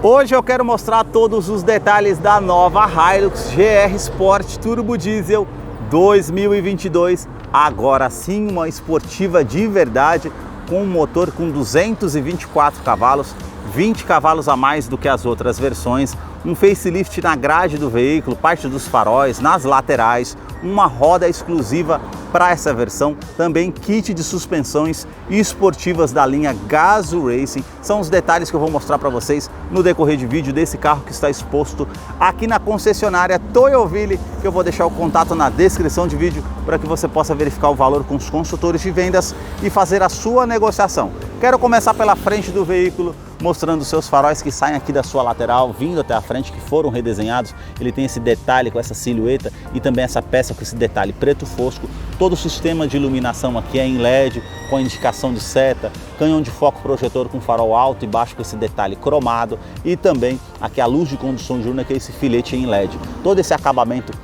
Hoje eu quero mostrar todos os detalhes da nova Hilux GR Sport Turbo Diesel 2022. Agora sim, uma esportiva de verdade, com um motor com 224 cavalos, 20 cavalos a mais do que as outras versões, um facelift na grade do veículo, parte dos faróis, nas laterais, uma roda exclusiva para essa versão, também kit de suspensões esportivas da linha Gazoo Racing. São os detalhes que eu vou mostrar para vocês no decorrer de vídeo desse carro que está exposto aqui na concessionária Toyoville, que eu vou deixar o contato na descrição de vídeo para que você possa verificar o valor com os consultores de vendas e fazer a sua negociação. Quero começar pela frente do veículo, mostrando os seus faróis que saem aqui da sua lateral, vindo até a frente, que foram redesenhados. Ele tem esse detalhe com essa silhueta e também essa peça com esse detalhe preto fosco. Todo o sistema de iluminação aqui é em LED, com a indicação de seta, canhão de foco projetor com farol alto e baixo com esse detalhe cromado e também aqui a luz de condução diurna, que é esse filete em LED. Todo esse acabamento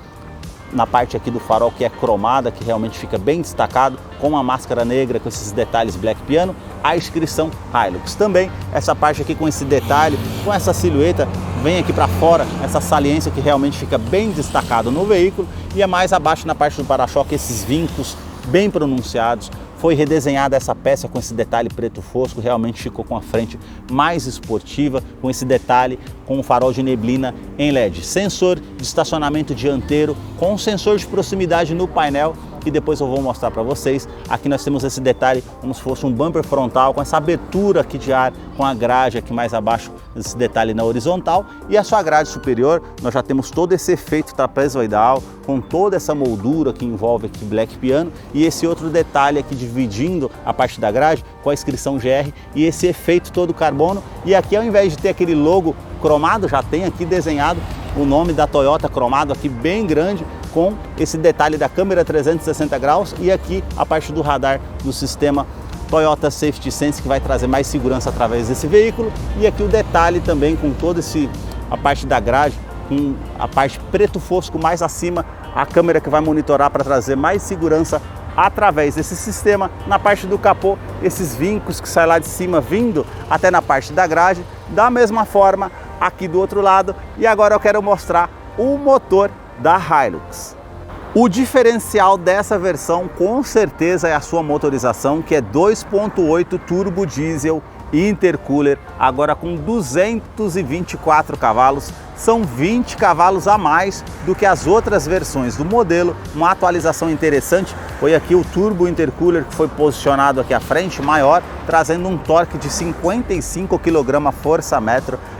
na parte aqui do farol que é cromada, que realmente fica bem destacado, com a máscara negra, com esses detalhes Black Piano, a inscrição Hilux. Também essa parte aqui com esse detalhe, com essa silhueta, vem aqui para fora, essa saliência que realmente fica bem destacado no veículo, e é mais abaixo na parte do para-choque, esses vincos bem pronunciados. Foi redesenhada essa peça com esse detalhe preto fosco, realmente ficou com a frente mais esportiva, com esse detalhe com o farol de neblina em LED. Sensor de estacionamento dianteiro com sensor de proximidade no painel, que depois eu vou mostrar para vocês. Aqui nós temos esse detalhe como se fosse um bumper frontal, com essa abertura aqui de ar, com a grade aqui mais abaixo, esse detalhe na horizontal, e a sua grade superior, nós já temos todo esse efeito trapezoidal, com toda essa moldura que envolve aqui Black Piano, e esse outro detalhe aqui dividindo a parte da grade, com a inscrição GR, e esse efeito todo carbono. E aqui, ao invés de ter aquele logo cromado, já tem aqui desenhado o nome da Toyota cromado aqui bem grande, com esse detalhe da câmera 360 graus e aqui a parte do radar do sistema Toyota Safety Sense, que vai trazer mais segurança através desse veículo. E aqui o detalhe também com todo a parte da grade, com a parte preto fosco mais acima, a câmera que vai monitorar para trazer mais segurança através desse sistema. Na parte do capô, esses vincos que saem lá de cima vindo até na parte da grade, da mesma forma aqui do outro lado. E agora eu quero mostrar o motor da Hilux. O diferencial dessa versão com certeza é a sua motorização, que é 2.8 turbo diesel intercooler, agora com 224 cavalos, são 20 cavalos a mais do que as outras versões do modelo. Uma atualização interessante foi aqui o turbo intercooler, que foi posicionado aqui à frente, maior, trazendo um torque de 55 kgfm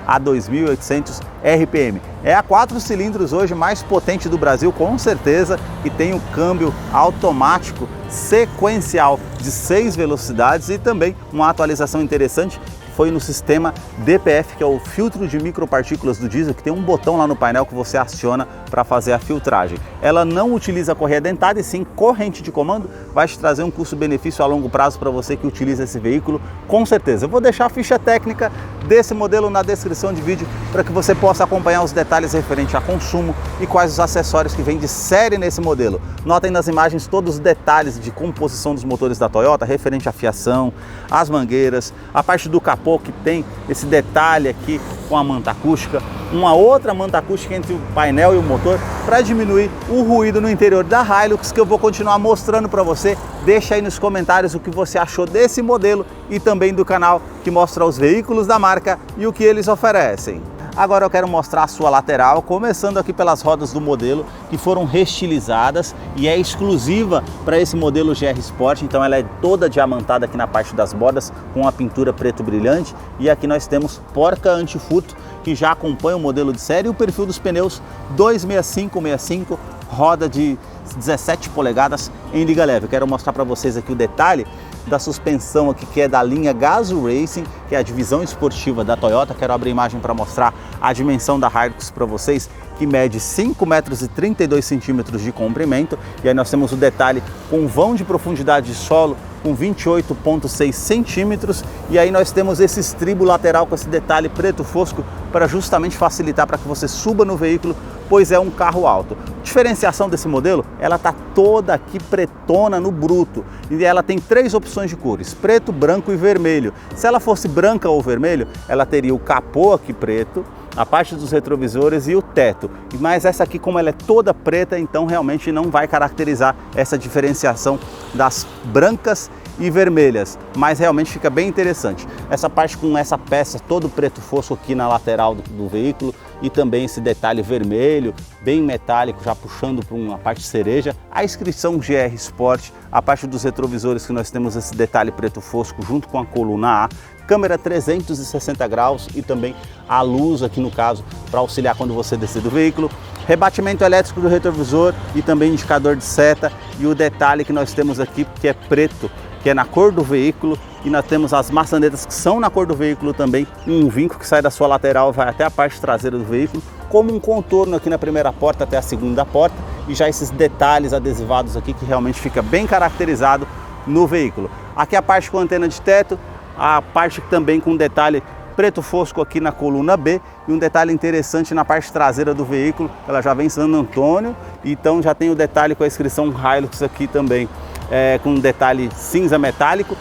a 2.800 RPM. É a 4 cilindros hoje mais potente do Brasil, com certeza, e tem o câmbio automático sequencial de 6 velocidades, e também uma atualização interessante foi no sistema DPF, que é o filtro de micropartículas do diesel, que tem um botão lá no painel que você aciona para fazer a filtragem. Ela não utiliza correia dentada e sim corrente de comando, vai te trazer um custo-benefício a longo prazo para você que utiliza esse veículo, com certeza. Eu vou deixar a ficha técnica desse modelo na descrição de vídeo para que você possa acompanhar os detalhes referentes a consumo e quais os acessórios que vêm de série nesse modelo. Notem nas imagens todos os detalhes de composição dos motores da Toyota, referente à fiação, as mangueiras, a parte do capô, que tem esse detalhe aqui com a manta acústica, uma outra manta acústica entre o painel e o motor para diminuir o ruído no interior da Hilux, que eu vou continuar mostrando para você. Deixa aí nos comentários o que você achou desse modelo e também do canal que mostra os veículos da marca e o que eles oferecem. Agora eu quero mostrar a sua lateral, começando aqui pelas rodas do modelo, que foram restilizadas e é exclusiva para esse modelo GR Sport. Então ela é toda diamantada aqui na parte das bordas, com a pintura preto brilhante. E aqui nós temos porca anti-furto, que já acompanha o modelo de série, e o perfil dos pneus 265/65, roda de 17 polegadas em liga leve. Eu quero mostrar para vocês aqui o detalhe da suspensão aqui, que é da linha Gazoo Racing, que é a divisão esportiva da Toyota. Quero abrir imagem para mostrar a dimensão da Hilux para vocês, que mede 5,32 m de comprimento. E aí nós temos o detalhe com vão de profundidade de solo com 28,6 centímetros. E aí nós temos esse estribo lateral com esse detalhe preto fosco para justamente facilitar para que você suba no veículo pois é um carro alto. Diferenciação desse modelo, ela tá toda aqui pretona no bruto e ela tem 3 opções de cores: preto, branco e vermelho. Se ela fosse branca ou vermelho, ela teria o capô aqui preto, a parte dos retrovisores e o teto. Mas essa aqui, como ela é toda preta, então realmente não vai caracterizar essa diferenciação das brancas e vermelhas, mas realmente fica bem interessante. Essa parte com essa peça todo preto fosco aqui na lateral do veículo e também esse detalhe vermelho, bem metálico, já puxando para uma parte cereja. A inscrição GR Sport, a parte dos retrovisores que nós temos esse detalhe preto fosco junto com a coluna A, câmera 360 graus e também a luz aqui no caso para auxiliar quando você descer do veículo, rebatimento elétrico do retrovisor e também indicador de seta, e o detalhe que nós temos aqui que é preto, que é na cor do veículo, e nós temos as maçanetas que são na cor do veículo também, um vinco que sai da sua lateral, vai até a parte traseira do veículo, como um contorno aqui na primeira porta até a segunda porta, e já esses detalhes adesivados aqui que realmente fica bem caracterizado no veículo. Aqui a parte com antena de teto, a parte também com detalhe preto fosco aqui na coluna B, e um detalhe interessante na parte traseira do veículo, ela já vem San Antônio, então já tem o detalhe com a inscrição Hilux aqui também, com um detalhe cinza metálico,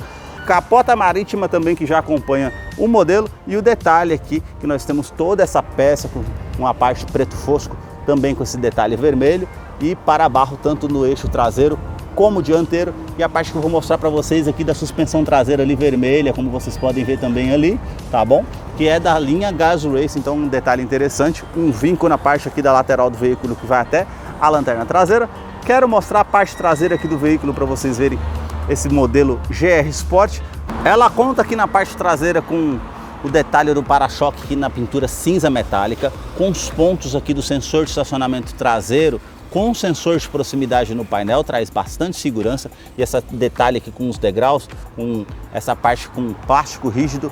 capota marítima também que já acompanha o modelo, e o detalhe aqui que nós temos toda essa peça com a parte preto fosco também com esse detalhe vermelho, e para-barro tanto no eixo traseiro como dianteiro, e a parte que eu vou mostrar para vocês aqui da suspensão traseira ali vermelha, como vocês podem ver também ali, tá bom? Que é da linha Gas Race, então um detalhe interessante, um vinco na parte aqui da lateral do veículo que vai até a lanterna traseira. Quero mostrar a parte traseira aqui do veículo para vocês verem esse modelo GR Sport. Ela conta aqui na parte traseira com o detalhe do para-choque aqui na pintura cinza metálica, com os pontos aqui do sensor de estacionamento traseiro, com sensor de proximidade no painel, traz bastante segurança, e esse detalhe aqui com os degraus, com essa parte com plástico rígido,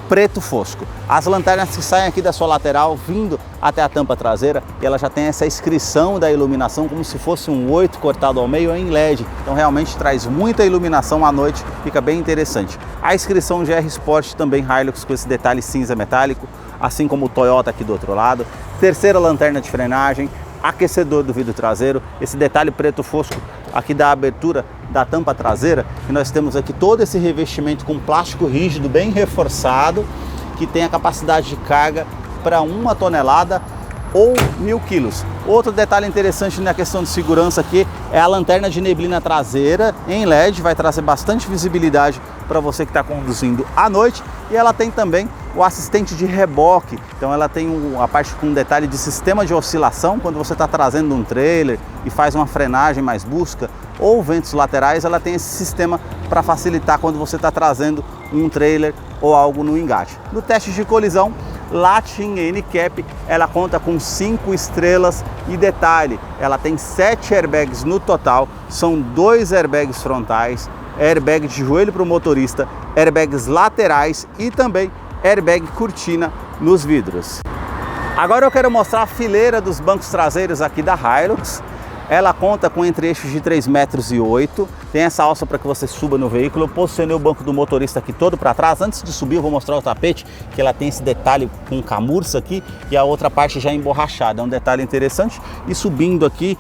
preto fosco. As lanternas que saem aqui da sua lateral, vindo até a tampa traseira, e ela já tem essa inscrição da iluminação como se fosse um 8 cortado ao meio em LED, então realmente traz muita iluminação à noite, fica bem interessante. A inscrição GR Sport também Hilux com esse detalhe cinza metálico, assim como o Toyota aqui do outro lado. Terceira lanterna de frenagem, aquecedor do vidro traseiro, esse detalhe preto fosco aqui da abertura da tampa traseira, que nós temos aqui todo esse revestimento com plástico rígido bem reforçado, que tem a capacidade de carga para 1 tonelada ou 1000 quilos. Outro detalhe interessante na questão de segurança aqui é a lanterna de neblina traseira em LED, vai trazer bastante visibilidade para você que está conduzindo à noite, e ela tem também o assistente de reboque, então ela tem a parte com detalhe de sistema de oscilação, quando você está trazendo um trailer e faz uma frenagem mais brusca ou ventos laterais, ela tem esse sistema para facilitar quando você está trazendo um trailer ou algo no engate. No teste de colisão, Latin NCAP, ela conta com 5 estrelas, e detalhe, ela tem 7 airbags no total, são 2 airbags frontais, airbag de joelho para o motorista, airbags laterais e também airbag cortina nos vidros. Agora eu quero mostrar a fileira dos bancos traseiros aqui da Hilux. Ela conta com entre-eixos de 3,8 metros, tem essa alça para que você suba no veículo. Eu posicionei o banco do motorista aqui todo para trás. Antes de subir eu vou mostrar o tapete, que ela tem esse detalhe com camurça aqui e a outra parte já emborrachada, é um detalhe interessante. E subindo aqui,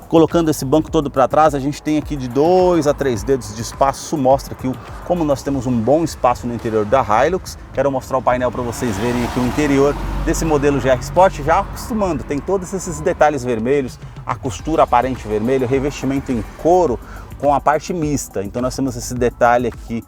colocando esse banco todo para trás, a gente tem aqui de 2 a 3 dedos de espaço. Isso mostra aqui como nós temos um bom espaço no interior da Hilux. Quero mostrar o painel para vocês verem aqui o interior desse modelo GR Sport, já acostumando, tem todos esses detalhes vermelhos, a costura aparente vermelha, revestimento em couro com a parte mista. Então nós temos esse detalhe aqui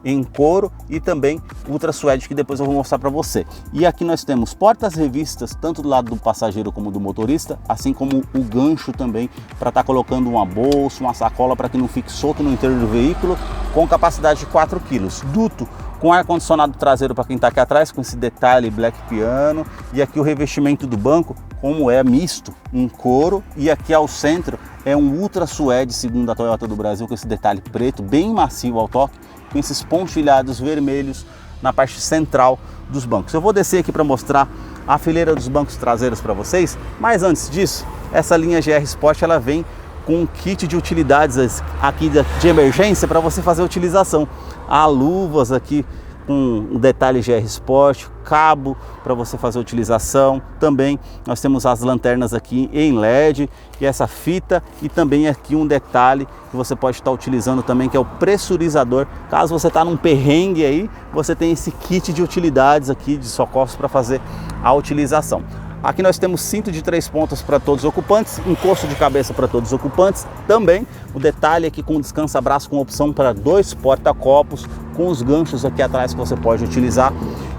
em couro e também ultra suede, que depois eu vou mostrar para você. E aqui nós temos portas revistas, tanto do lado do passageiro como do motorista, assim como o gancho também para estar colocando uma bolsa, uma sacola, para que não fique solto no interior do veículo, com capacidade de 4 kg. Duto com ar-condicionado traseiro para quem está aqui atrás, com esse detalhe black piano, e aqui o revestimento do banco, como é misto, em couro, e aqui ao centro é um ultra suede, segundo a Toyota do Brasil, com esse detalhe preto, bem macio ao toque, com esses pontilhados vermelhos na parte central dos bancos. Eu vou descer aqui para mostrar a fileira dos bancos traseiros para vocês, mas antes disso, essa linha GR Sport ela vem com um kit de utilidades aqui de emergência para você fazer a utilização. Há luvas aqui com o detalhe GR Sport, cabo para você fazer a utilização. Também nós temos as lanternas aqui em LED e essa fita, e também aqui um detalhe que você pode estar utilizando também, que é o pressurizador. Caso você está num perrengue aí, você tem esse kit de utilidades aqui de socorros para fazer a utilização. Aqui nós temos cinto de 3 pontas para todos os ocupantes, encosto de cabeça para todos os ocupantes. Também o detalhe aqui com descansa-braço com opção para 2 porta-copos, com os ganchos aqui atrás que você pode utilizar.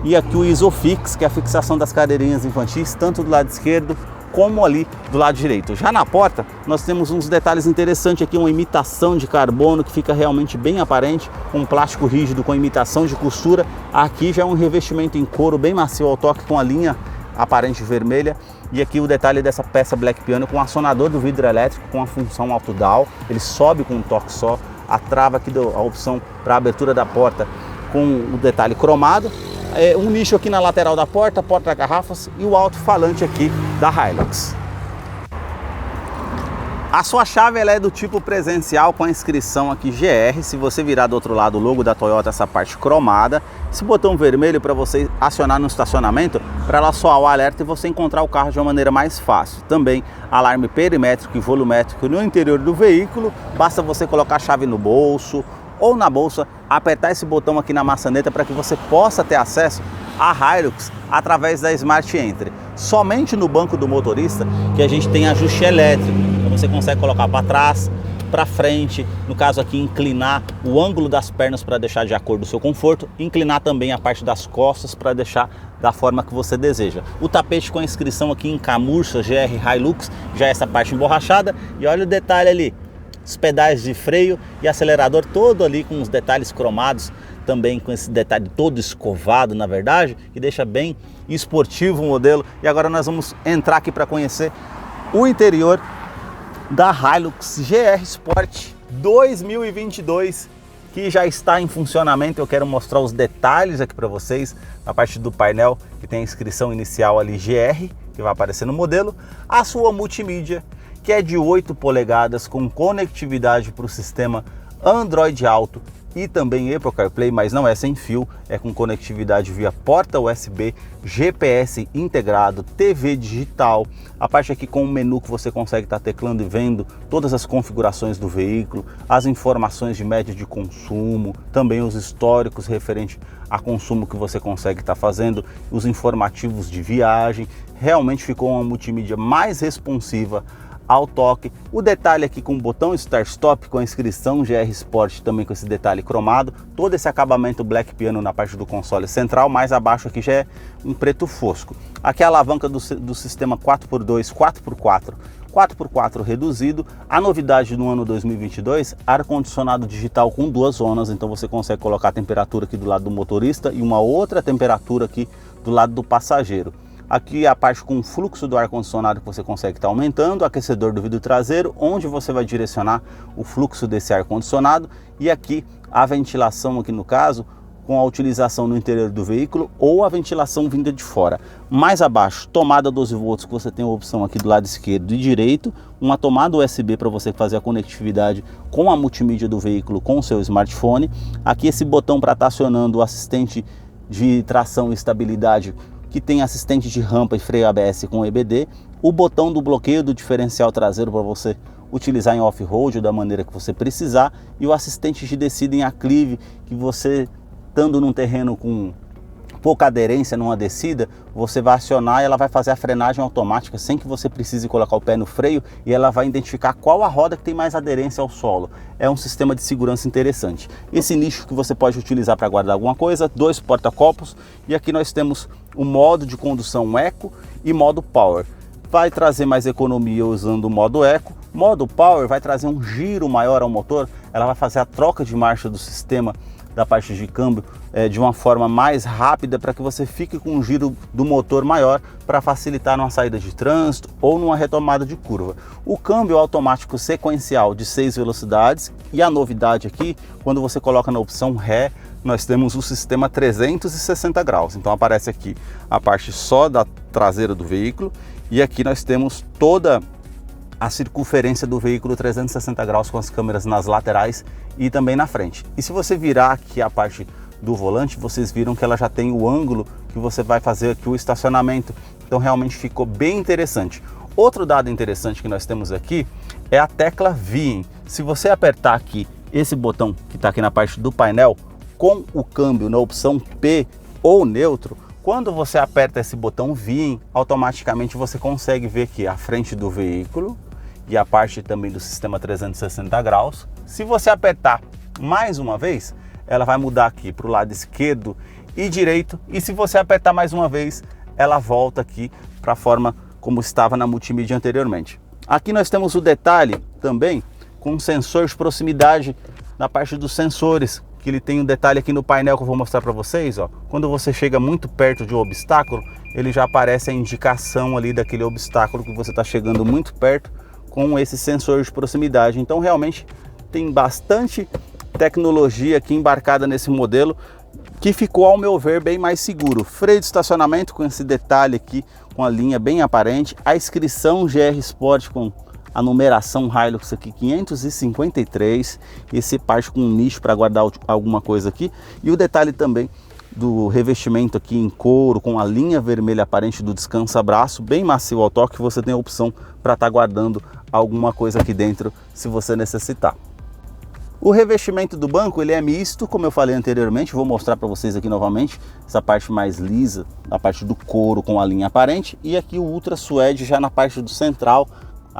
E aqui o Isofix, que é a fixação das cadeirinhas infantis, tanto do lado esquerdo como ali do lado direito. Já na porta nós temos uns detalhes interessantes aqui, uma imitação de carbono que fica realmente bem aparente, um plástico rígido com imitação de costura. Aqui já é um revestimento em couro bem macio ao toque com a linha aparente vermelha. E aqui o detalhe dessa peça Black Piano com acionador do vidro elétrico com a função auto-down, ele sobe com um toque só, a trava aqui, a opção para abertura da porta com o detalhe cromado, um nicho aqui na lateral da porta, porta-garrafas e o alto-falante aqui da Hilux. A sua chave ela é do tipo presencial com a inscrição aqui GR. Se você virar do outro lado o logo da Toyota, essa parte cromada, esse botão vermelho para você acionar no estacionamento, para ela soar o alerta e você encontrar o carro de uma maneira mais fácil. Também alarme perimétrico e volumétrico no interior do veículo, basta você colocar a chave no bolso ou na bolsa, apertar esse botão aqui na maçaneta para que você possa ter acesso à Hilux através da Smart Entry. Somente no banco do motorista que a gente tem ajuste elétrico, então você consegue colocar para trás, para frente, no caso aqui inclinar o ângulo das pernas para deixar de acordo com o seu conforto, inclinar também a parte das costas para deixar da forma que você deseja. O tapete com a inscrição aqui em camurça GR Hilux, já essa parte emborrachada, e olha o detalhe ali, os pedais de freio e acelerador todo ali com os detalhes cromados, também com esse detalhe todo escovado na verdade, que deixa bem esportivo o modelo. E agora nós vamos entrar aqui para conhecer o interior da Hilux GR Sport 2022, que já está em funcionamento. Eu quero mostrar os detalhes aqui para vocês, na parte do painel que tem a inscrição inicial ali GR, que vai aparecer no modelo, a sua multimídia, que é de 8 polegadas com conectividade para o sistema Android Auto e também Apple CarPlay, mas não é sem fio, é com conectividade via porta USB, GPS integrado, TV digital, a parte aqui com o menu que você consegue estar teclando e vendo todas as configurações do veículo, as informações de média de consumo, também os históricos referente a consumo que você consegue estar fazendo, os informativos de viagem. Realmente ficou uma multimídia mais responsiva ao toque. O detalhe aqui com o botão Start Stop com a inscrição GR Sport, também com esse detalhe cromado, todo esse acabamento Black Piano na parte do console central, mais abaixo aqui já é um preto fosco. Aqui a alavanca do sistema 4x2, 4x4, 4x4 reduzido. A novidade no ano 2022, ar-condicionado digital com 2 zonas, então você consegue colocar a temperatura aqui do lado do motorista e uma outra temperatura aqui do lado do passageiro. Aqui a parte com o fluxo do ar-condicionado que você consegue estar aumentando, aquecedor do vidro traseiro, onde você vai direcionar o fluxo desse ar-condicionado, e aqui a ventilação, aqui no caso, com a utilização no interior do veículo ou a ventilação vinda de fora. Mais abaixo, tomada 12 volts, que você tem a opção aqui do lado esquerdo e direito, uma tomada USB para você fazer a conectividade com a multimídia do veículo com o seu smartphone. Aqui esse botão para estar acionando o assistente de tração e estabilidade, que tem assistente de rampa e freio ABS com EBD, o botão do bloqueio do diferencial traseiro para você utilizar em off-road da maneira que você precisar, e o assistente de descida em aclive, que você, estando num terreno com pouca aderência numa descida, você vai acionar e ela vai fazer a frenagem automática sem que você precise colocar o pé no freio, e ela vai identificar qual a roda que tem mais aderência ao solo. É um sistema de segurança interessante. Esse nicho que você pode utilizar para guardar alguma coisa, 2 porta-copos, e aqui nós temos o modo de condução Eco e modo Power. Vai trazer mais economia usando o modo Eco. Modo Power vai trazer um giro maior ao motor, ela vai fazer a troca de marcha do sistema da parte de câmbio de uma forma mais rápida, para que você fique com um giro do motor maior, para facilitar numa saída de trânsito ou numa retomada de curva. O câmbio automático sequencial de 6 velocidades, e a novidade aqui, quando você coloca na opção Ré, nós temos o sistema 360 graus, então aparece aqui a parte só da traseira do veículo, e aqui nós temos toda a circunferência do veículo 360 graus com as câmeras nas laterais e também na frente. E se você virar aqui a parte do volante, vocês viram que ela já tem o ângulo que você vai fazer aqui o estacionamento. Então realmente ficou bem interessante. Outro dado interessante que nós temos aqui é a tecla VIN. Se você apertar aqui esse botão que está aqui na parte do painel, com o câmbio na opção P ou neutro, quando você aperta esse botão VIN, automaticamente você consegue ver aqui a frente do veículo e a parte também do sistema 360 graus. Se você apertar mais uma vez, ela vai mudar aqui para o lado esquerdo e direito, e se você apertar mais uma vez, ela volta aqui para a forma como estava na multimídia anteriormente. Aqui nós temos o detalhe também com sensor de proximidade na parte dos sensores, que ele tem um detalhe aqui no painel que eu vou mostrar para vocês, ó. Quando você chega muito perto de um obstáculo, ele já aparece a indicação ali daquele obstáculo que você está chegando muito perto com esse sensor de proximidade. Então realmente tem bastante tecnologia aqui embarcada nesse modelo, que ficou, ao meu ver, bem mais seguro. Freio de estacionamento com esse detalhe aqui, com a linha bem aparente, a inscrição GR Sport com a numeração Hilux aqui 553, esse parte com um nicho para guardar alguma coisa aqui, e o detalhe também do revestimento aqui em couro com a linha vermelha aparente do descansa-braço, bem macio ao toque. Você tem a opção para estar guardando alguma coisa aqui dentro se você necessitar. O revestimento do banco ele é misto, como eu falei anteriormente, vou mostrar para vocês aqui novamente, essa parte mais lisa, a parte do couro com a linha aparente, e aqui o Ultra Suede já na parte do central,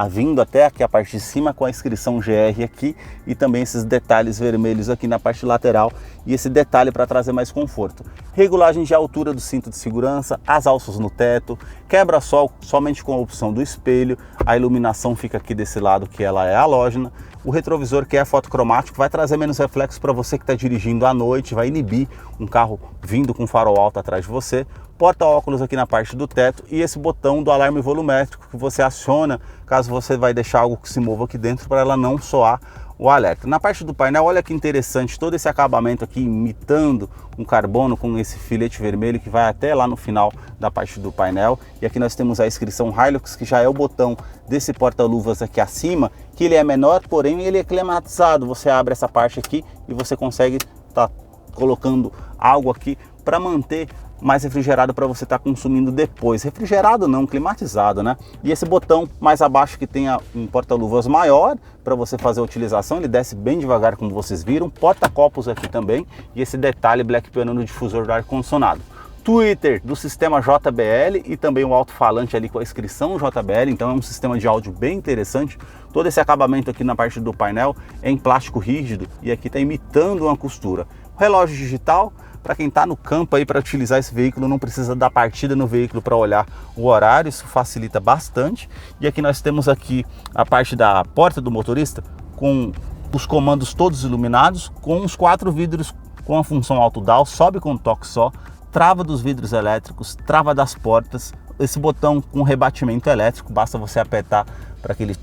vindo até aqui a parte de cima com a inscrição GR aqui, e também esses detalhes vermelhos aqui na parte lateral, e esse detalhe para trazer mais conforto. Regulagem de altura do cinto de segurança, as alças no teto, quebra-sol somente com a opção do espelho, a iluminação fica aqui desse lado que ela é halógena, o retrovisor que é fotocromático vai trazer menos reflexo para você que está dirigindo à noite, vai inibir um carro vindo com farol alto atrás de você, porta-óculos aqui na parte do teto e esse botão do alarme volumétrico que você aciona caso você vai deixar algo que se mova aqui dentro para ela não soar o alerta. Na parte do painel, olha que interessante, todo esse acabamento aqui imitando um carbono com esse filete vermelho que vai até lá no final da parte do painel. E aqui nós temos a inscrição Hilux, que já é o botão desse porta-luvas aqui acima, que ele é menor, porém ele é climatizado. Você abre essa parte aqui e você consegue estar colocando algo aqui para manter mais refrigerado para você estar consumindo depois. Refrigerado não, climatizado, né? E esse botão mais abaixo que tem um porta-luvas maior para você fazer a utilização, ele desce bem devagar como vocês viram, porta-copos aqui também e esse detalhe Black Piano no difusor do ar-condicionado. Twitter do sistema JBL e também o alto-falante ali com a inscrição JBL, então é um sistema de áudio bem interessante. Todo esse acabamento aqui na parte do painel é em plástico rígido e aqui está imitando uma costura. O relógio digital, para quem está no campo aí para utilizar esse veículo, não precisa dar partida no veículo para olhar o horário, isso facilita bastante. E aqui nós temos aqui a parte da porta do motorista com os comandos todos iluminados, com os 4 vidros com a função auto-down, sobe com um toque só, trava dos vidros elétricos, trava das portas, esse botão com rebatimento elétrico, basta você apertar para que ele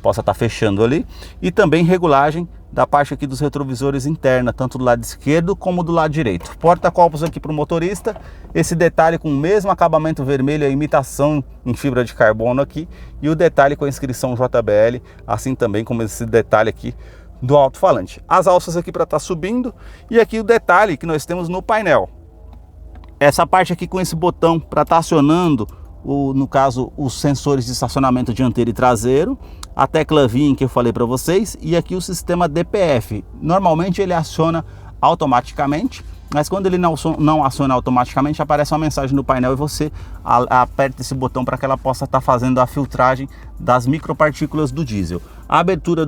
possa estar fechando ali, e também regulagem da parte aqui dos retrovisores interna, tanto do lado esquerdo como do lado direito. Porta-copos aqui para o motorista, esse detalhe com o mesmo acabamento vermelho, a imitação em fibra de carbono aqui, e o detalhe com a inscrição JBL, assim também como esse detalhe aqui do alto-falante. As alças aqui para estar subindo, e aqui o detalhe que nós temos no painel. Essa parte aqui com esse botão para estar acionando, no caso, os sensores de estacionamento dianteiro e traseiro, a tecla VIN que eu falei para vocês, e aqui o sistema DPF. Normalmente ele aciona automaticamente, mas quando ele não aciona automaticamente, aparece uma mensagem no painel e você aperta esse botão para que ela possa estar fazendo a filtragem das micropartículas do diesel. A abertura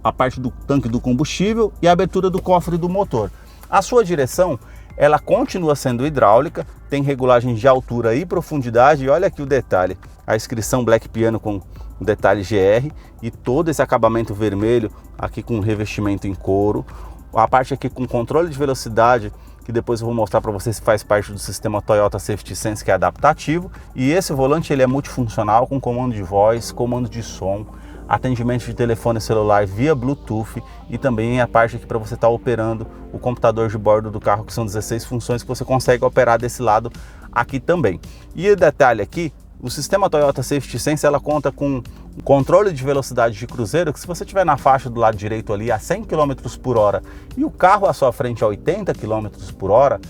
a parte do tanque do combustível e a abertura do cofre do motor. A sua direção, ela continua sendo hidráulica, tem regulagem de altura e profundidade, e olha aqui o detalhe, a inscrição Black Piano com o detalhe GR e todo esse acabamento vermelho aqui com revestimento em couro, a parte aqui com controle de velocidade, que depois eu vou mostrar para vocês, faz parte do sistema Toyota Safety Sense, que é adaptativo, e esse volante ele é multifuncional com comando de voz, comando de som, atendimento de telefone celular via Bluetooth e também a parte aqui para você estar operando o computador de bordo do carro, que são 16 funções que você consegue operar desse lado aqui também. E o detalhe aqui, o sistema Toyota Safety Sense ela conta com controle de velocidade de cruzeiro, que se você estiver na faixa do lado direito ali a 100 km por hora e o carro à sua frente a 80 km por hora,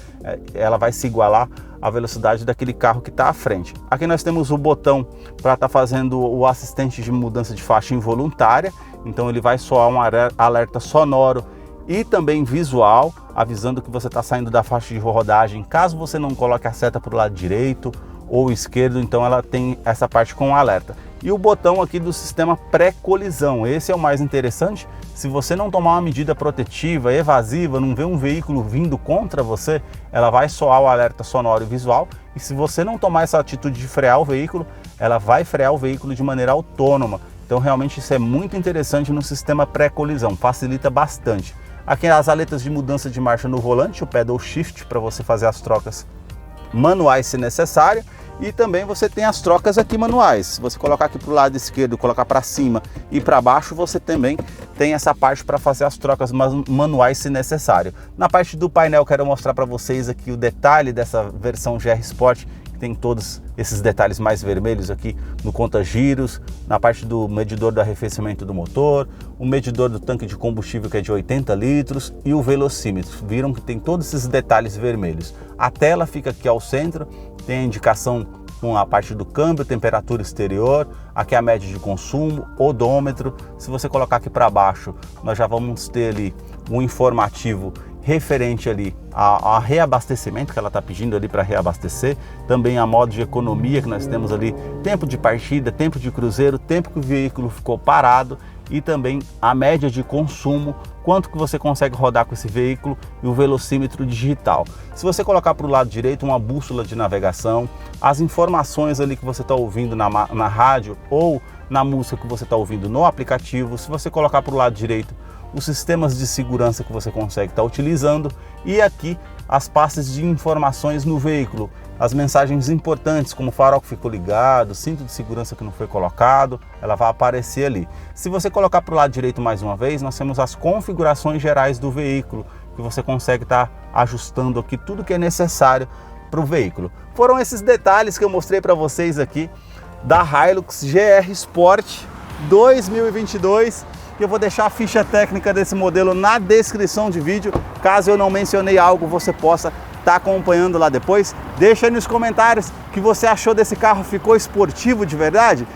ela vai se igualar à velocidade daquele carro que está à frente. Aqui nós temos o botão para estar fazendo o assistente de mudança de faixa involuntária, então ele vai soar um alerta sonoro e também visual, avisando que você está saindo da faixa de rodagem, caso você não coloque a seta para o lado direito ou esquerdo, então ela tem essa parte com alerta. E o botão aqui do sistema pré-colisão, esse é o mais interessante. Se você não tomar uma medida protetiva, evasiva, não vê um veículo vindo contra você, ela vai soar o alerta sonoro e visual, e se você não tomar essa atitude de frear o veículo, ela vai frear o veículo de maneira autônoma. Então realmente isso é muito interessante no sistema pré-colisão, facilita bastante. Aqui as aletas de mudança de marcha no volante, o pedal shift para você fazer as trocas manuais se necessário, e também você tem as trocas aqui manuais. Se você colocar aqui para o lado esquerdo, colocar para cima e para baixo, você também tem essa parte para fazer as trocas manuais se necessário. Na parte do painel, quero mostrar para vocês aqui o detalhe dessa versão GR Sport, que tem todos esses detalhes mais vermelhos aqui no conta-giros, na parte do medidor do arrefecimento do motor, o medidor do tanque de combustível, que é de 80 litros, e o velocímetro. Viram que tem todos esses detalhes vermelhos. A tela fica aqui ao centro, tem a indicação com a parte do câmbio, temperatura exterior, aqui a média de consumo, odômetro. Se você colocar aqui para baixo, nós já vamos ter ali um informativo referente ali a reabastecimento, que ela está pedindo ali para reabastecer, também a modo de economia, que nós temos ali tempo de partida, tempo de cruzeiro, tempo que o veículo ficou parado, e também a média de consumo, quanto que você consegue rodar com esse veículo, e o velocímetro digital. Se você colocar para o lado direito uma bússola de navegação, as informações ali que você está ouvindo na rádio ou na música que você está ouvindo no aplicativo. Se você colocar para o lado direito os sistemas de segurança que você consegue estar utilizando, e aqui as pastas de informações no veículo, as mensagens importantes como o farol que ficou ligado, cinto de segurança que não foi colocado, ela vai aparecer ali. Se você colocar para o lado direito mais uma vez, nós temos as configurações gerais do veículo, que você consegue estar ajustando aqui tudo que é necessário para o veículo. Foram esses detalhes que eu mostrei para vocês aqui da Hilux GR Sport 2022. Eu vou deixar a ficha técnica desse modelo na descrição de vídeo. Caso eu não mencionei algo, você possa estar acompanhando lá depois. Deixa aí nos comentários o que você achou desse carro. Ficou esportivo de verdade?